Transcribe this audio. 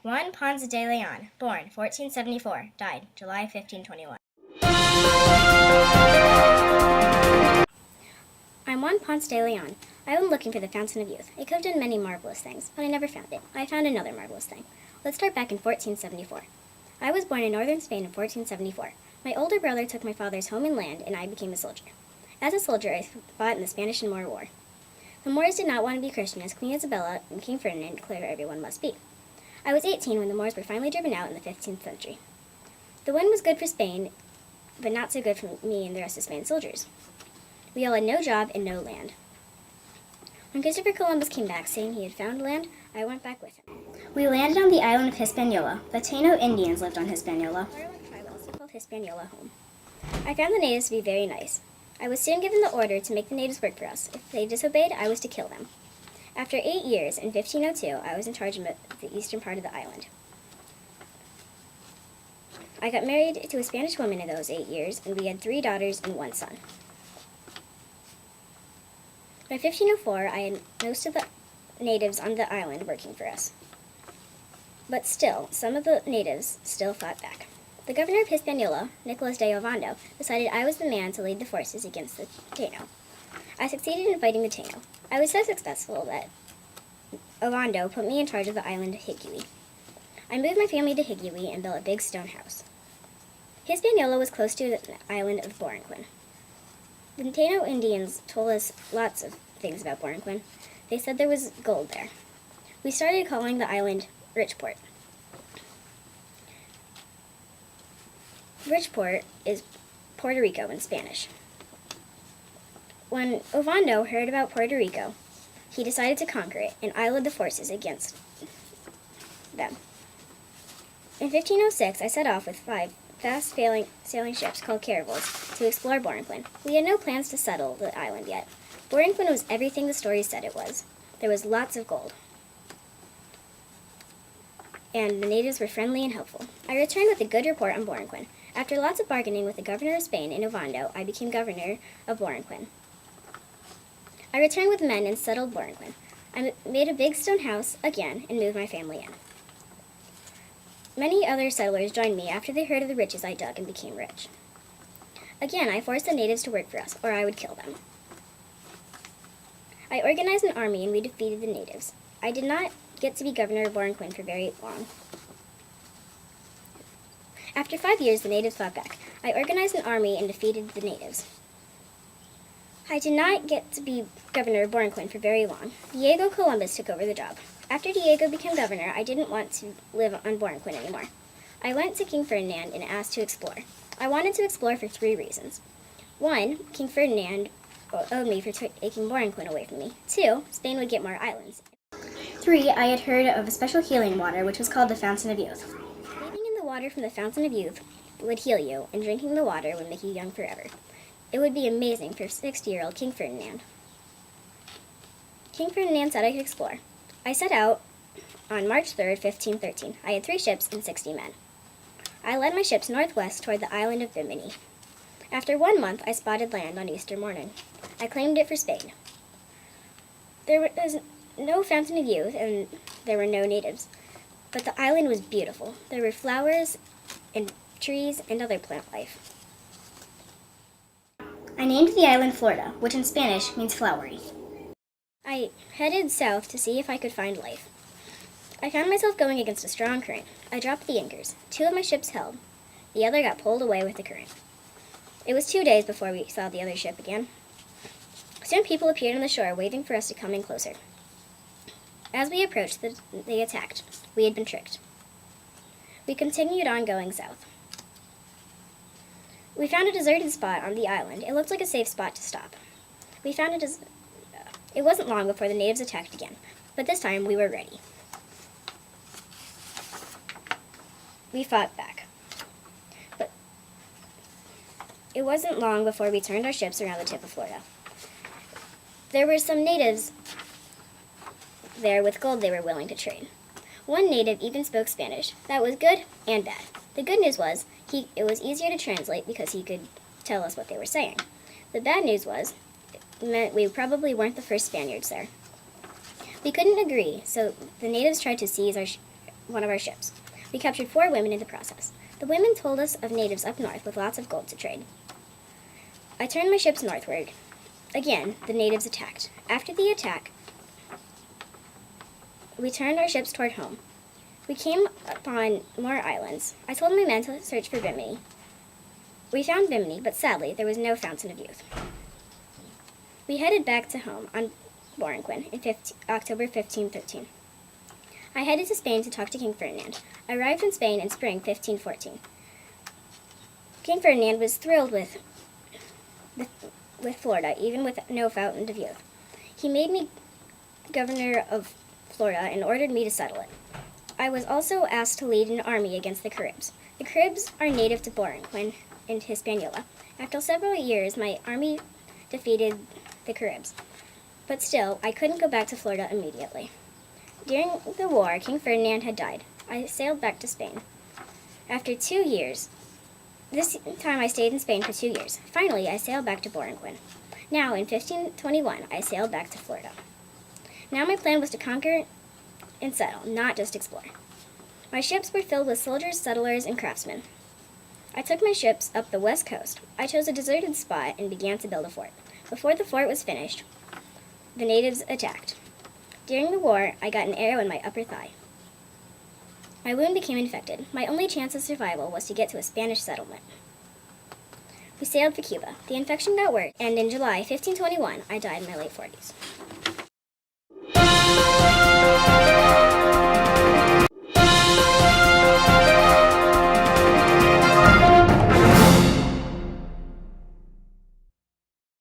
Juan Ponce de Leon, born 1474, died July 1521. I'm Juan Ponce de Leon. I went looking for the Fountain of Youth. It could have done many marvelous things, but I never found it. I found another marvelous thing. Let's start back in 1474. I was born in northern Spain in 1474. My older brother took my father's home and land, and I became a soldier. As a soldier, I fought in the Spanish and Moor War. The Moors did not want to be Christian, as Queen Isabella and King Ferdinand declared everyone must be. I was 18 when the Moors were finally driven out in the 15th century. The win was good for Spain, but not so good for me and the rest of Spain's soldiers. We all had no job and no land. When Christopher Columbus came back saying he had found land, I went back with him. We landed on the island of Hispaniola. The Taino Indians lived on Hispaniola. Our tribe also called Hispaniola home. I found the natives to be very nice. I was soon given the order to make the natives work for us. If they disobeyed, I was to kill them. After 8 years, in 1502, I was in charge of the eastern part of the island. I got married to a Spanish woman in those 8 years, and we had 3 daughters and 1 son. By 1504, I had most of the natives on the island working for us. But still, some of the natives still fought back. The governor of Hispaniola, Nicolas de Ovando, decided I was the man to lead the forces against the Taino. I succeeded in fighting the Taino. I was so successful that Ovando put me in charge of the island of Higuey. I moved my family to Higuey and built a big stone house. Hispaniola was close to the island of Borinquen. The Taino Indians told us lots of things about Borinquen. They said there was gold there. We started calling the island Richport. Richport is Puerto Rico in Spanish. When Ovando heard about Puerto Rico, he decided to conquer it, and I led the forces against them. In 1506, I set off with 5 fast-sailing ships called caravels to explore Borinquen. We had no plans to settle the island yet. Borinquen was everything the stories said it was. There was lots of gold, and the natives were friendly and helpful. I returned with a good report on Borinquen. After lots of bargaining with the governor of Spain and Ovando, I became governor of Borinquen. I returned with men and settled Borinquen. I made a big stone house again and moved my family in. Many other settlers joined me after they heard of the riches I dug and became rich. Again, I forced the natives to work for us, or I would kill them. I organized an army and we defeated the natives. I did not get to be governor of Borinquen for very long. After 5 years, the natives fought back. I organized an army and defeated the natives. I did not get to be governor of Borinquen for very long. Diego Columbus took over the job. After Diego became governor, I didn't want to live on Borinquen anymore. I went to King Ferdinand and asked to explore. I wanted to explore for 3 reasons. 1, King Ferdinand owed me for taking Borinquen away from me. 2, Spain would get more islands. 3, I had heard of a special healing water which was called the Fountain of Youth. Bathing in the water from the Fountain of Youth would heal you, and drinking the water would make you young forever. It would be amazing for 60-year-old King Ferdinand. King Ferdinand said I could explore. I set out on March 3rd, 1513. I had 3 ships and 60 men. I led my ships northwest toward the island of Bimini. After 1 month, I spotted land on Easter morning. I claimed it for Spain. There was no Fountain of Youth, and there were no natives, but the island was beautiful. There were flowers and trees and other plant life. I named the island Florida, which in Spanish means flowery. I headed south to see if I could find life. I found myself going against a strong current. I dropped the anchors. 2 of my ships held. The other got pulled away with the current. It was 2 days before we saw the other ship again. Soon people appeared on the shore, waving for us to come in closer. As we approached, they attacked. We had been tricked. We continued on going south. We found a deserted spot on the island. It looked like a safe spot to stop. It wasn't long before the natives attacked again, but this time we were ready. We fought back. But it wasn't long before we turned our ships around the tip of Florida. There were some natives there with gold they were willing to trade. 1 native even spoke Spanish. That was good and bad. The good news was it was easier to translate because he could tell us what they were saying. The bad news was it meant we probably weren't the first Spaniards there. We couldn't agree, so the natives tried to seize one of our ships. We captured 4 women in the process. The women told us of natives up north with lots of gold to trade. I turned my ships northward. Again, the natives attacked. After the attack, we turned our ships toward home. We came upon more islands. I told my men to search for Bimini. We found Bimini, but sadly, there was no Fountain of Youth. We headed back to home on Borinquin in October 1513. I headed to Spain to talk to King Ferdinand. I arrived in Spain in spring 1514. King Ferdinand was thrilled with Florida, even with no Fountain of Youth. He made me governor of Florida and ordered me to settle it. I was also asked to lead an army against the Caribs. The Caribs are native to Borinquin and Hispaniola. After several years, my army defeated the Caribs. But still, I couldn't go back to Florida immediately. During the war, King Ferdinand had died. I sailed back to Spain. After 2 years, this time I stayed in Spain for 2 years. Finally, I sailed back to Borinquin. Now, in 1521, I sailed back to Florida. Now my plan was to conquer and settle, not just explore. My ships were filled with soldiers, settlers, and craftsmen. I took my ships up the west coast. I chose a deserted spot and began to build a fort. Before the fort was finished, the natives attacked. During the war, I got an arrow in my upper thigh. My wound became infected. My only chance of survival was to get to a Spanish settlement. We sailed for Cuba. The infection got worse, and in July 1521, I died in my late 40s.